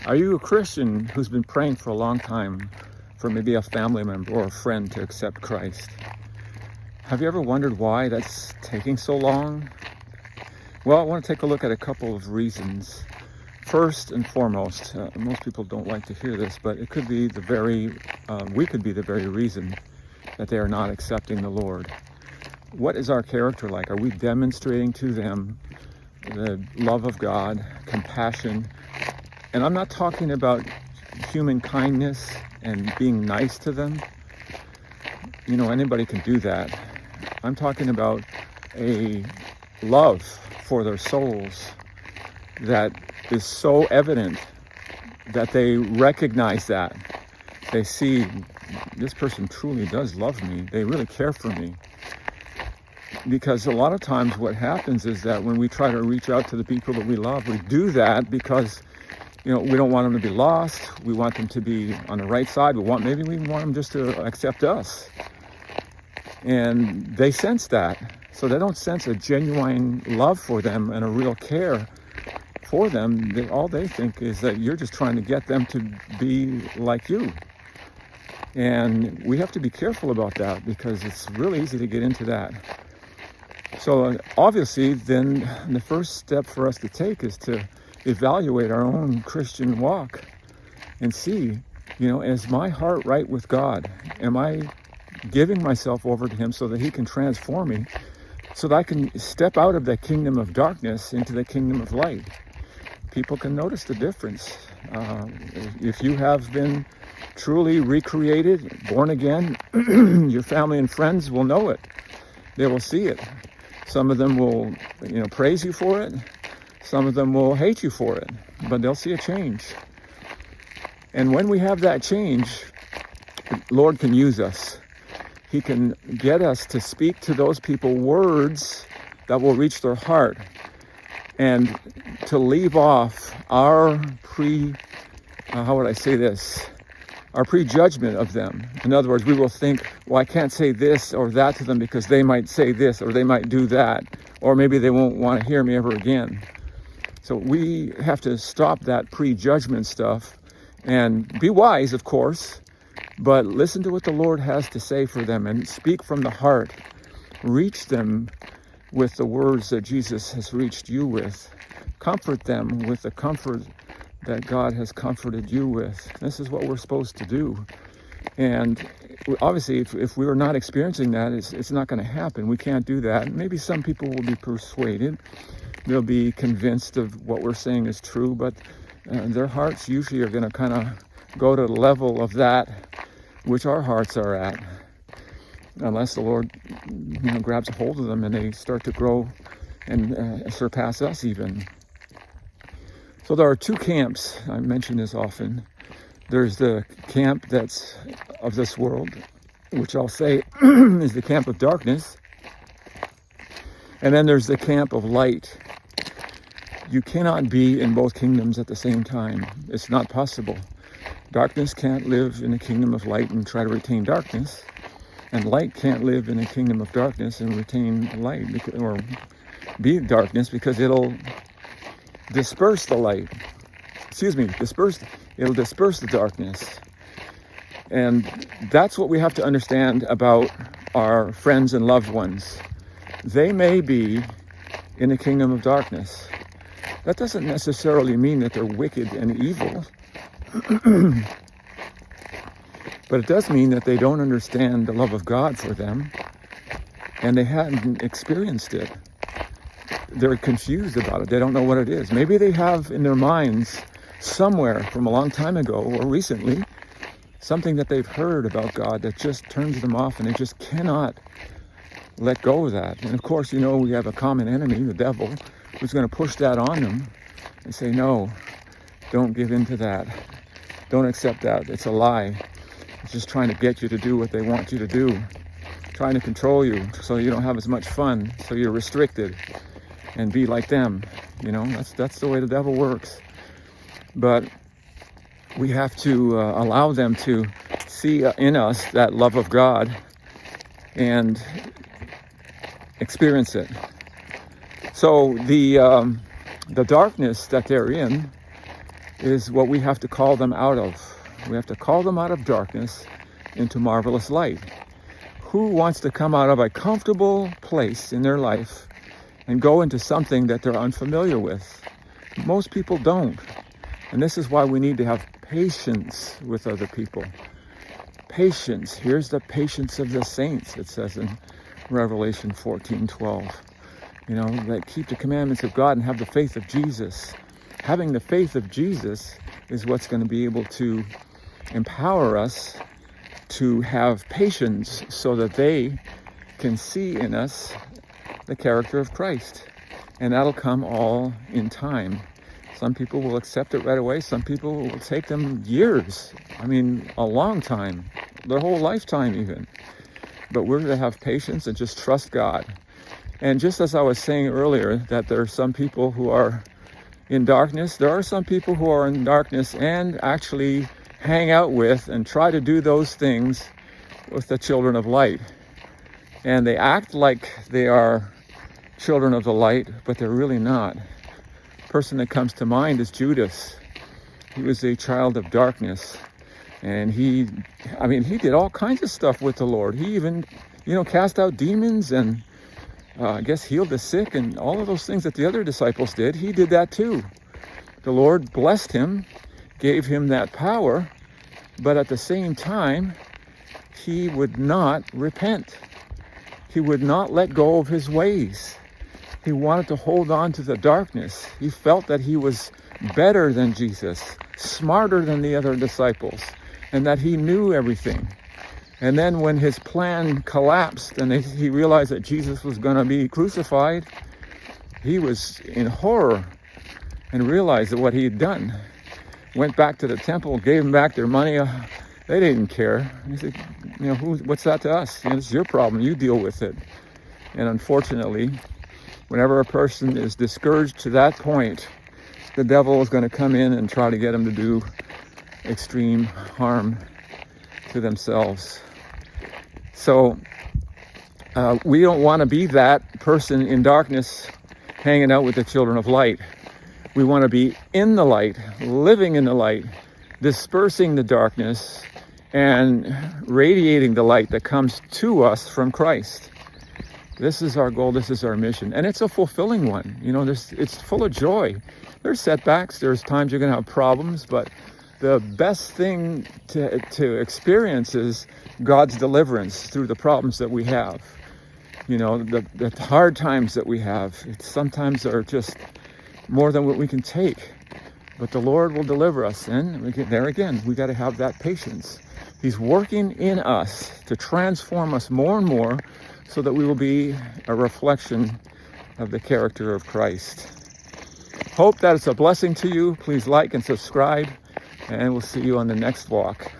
Are you a Christian who's been praying for a long time for maybe a family member or a friend to accept Christ? Have you ever wondered why that's taking so long? Well, I want to take a look at a couple of reasons. First and foremost, most people don't like to hear this, but it could be we could be the very reason that they are not accepting the Lord. What is our character like? Are we demonstrating to them the love of God, compassion? And I'm not talking about human kindness and being nice to them. You know, anybody can do that. I'm talking about a love for their souls that is so evident that they recognize that. They see this person truly does love me. They really care for me. Because a lot of times what happens is that when we try to reach out to the people that we love, we do that because, you know, we don't want them to be lost. We want them to be on the right side. Maybe we want them just to accept us. And they sense that. So they don't sense a genuine love for them and a real care for them. All they think is that you're just trying to get them to be like you. And we have to be careful about that because it's really easy to get into that. So obviously, then the first step for us to take is to evaluate our own Christian walk and see, you know, is my heart right with God? Am I giving myself over to Him so that He can transform me, so that I can step out of the kingdom of darkness into the kingdom of light? People can notice the difference. If you have been truly recreated, born again, your family and friends will know it. They will see it. Some of them will, you know, praise you for it. Some of them will hate you for it, but they'll see a change. And when we have that change, the Lord can use us. He can get us to speak to those people words that will reach their heart and to leave off our our prejudgment of them. In other words, we will think, well, I can't say this or that to them because they might say this or they might do that, or maybe they won't want to hear me ever again. So we have to stop that prejudgment stuff and be wise, of course, but listen to what the Lord has to say for them and speak from the heart. Reach them with the words that Jesus has reached you with. Comfort them with the comfort that God has comforted you with. This is what we're supposed to do. And obviously, if we are not experiencing that, it's not going to happen. We can't do that. Maybe some people will be persuaded. They'll be convinced of what we're saying is true, but their hearts usually are going to kind of go to the level of that which our hearts are at, unless the Lord, you know, grabs a hold of them and they start to grow and surpass us even. So there are two camps. I mention this often. There's the camp that's of this world, which I'll say is the camp of darkness. And then there's the camp of light. You cannot be in both kingdoms at the same time. It's not possible. Darkness can't live in the kingdom of light and try to retain darkness. And light can't live in the kingdom of darkness and retain light, or be darkness, because it'll disperse the light. It'll disperse the darkness. And that's what we have to understand about our friends and loved ones. They may be in the kingdom of darkness. That doesn't necessarily mean that they're wicked and evil. But it does mean that they don't understand the love of God for them, and they hadn't experienced it. They're confused about it. They don't know what it is. Maybe they have in their minds somewhere from a long time ago or recently something that they've heard about God that just turns them off, and they just cannot let go of that. And of course, you know, we have a common enemy, the devil, who's going to push that on them and say, no, don't give in to that. Don't accept that. It's a lie. It's just trying to get you to do what they want you to do, trying to control you so you don't have as much fun, so you're restricted and be like them. You know, that's the way the devil works. But we have to allow them to see in us that love of God and experience it. So the darkness that they're in is what we have to call them out of. We have to call them out of darkness into marvelous light. Who wants to come out of a comfortable place in their life and go into something that they're unfamiliar with? Most people don't. And this is why we need to have patience with other people. Patience. Here's the patience of the saints, it says in Revelation 14:12. That keep the commandments of God and have the faith of Jesus. Having the faith of Jesus is what's going to be able to empower us to have patience so that they can see in us the character of Christ. And that'll come all in time. Some people will accept it right away. Some people will take them years. A long time. Their whole lifetime even. But we're to have patience and just trust God. And just as I was saying earlier, that there are some people who are in darkness, there are some people who are in darkness and actually hang out with and try to do those things with the children of light. And they act like they are children of the light, but they're really not. The person that comes to mind is Judas. He was a child of darkness. And he did all kinds of stuff with the Lord. He even, cast out demons and I guess healed the sick and all of those things that the other disciples did. He did that too. The Lord blessed him, gave him that power, but at the same time, he would not repent. He would not let go of his ways. He wanted to hold on to the darkness. He felt that he was better than Jesus, smarter than the other disciples, and that he knew everything. And then when his plan collapsed and he realized that Jesus was going to be crucified, he was in horror and realized that what he had done. Went back to the temple, gave them back their money. They didn't care. He said, what's that to us? It's your problem. You deal with it. And unfortunately, whenever a person is discouraged to that point, the devil is going to come in and try to get them to do extreme harm to themselves. So we don't want to be that person in darkness hanging out with the children of light. We want to be in the light, living in the light, dispersing the darkness and radiating the light that comes to us from Christ. This is our goal. This is our mission. And it's a fulfilling one. It's full of joy. There's setbacks. There's times you're going to have problems, but the best thing to experience is God's deliverance through the problems that we have. The hard times that we have, sometimes are just more than what we can take. But the Lord will deliver us. And there again, we got to have that patience. He's working in us to transform us more and more so that we will be a reflection of the character of Christ. Hope that it's a blessing to you. Please like and subscribe. And we'll see you on the next walk.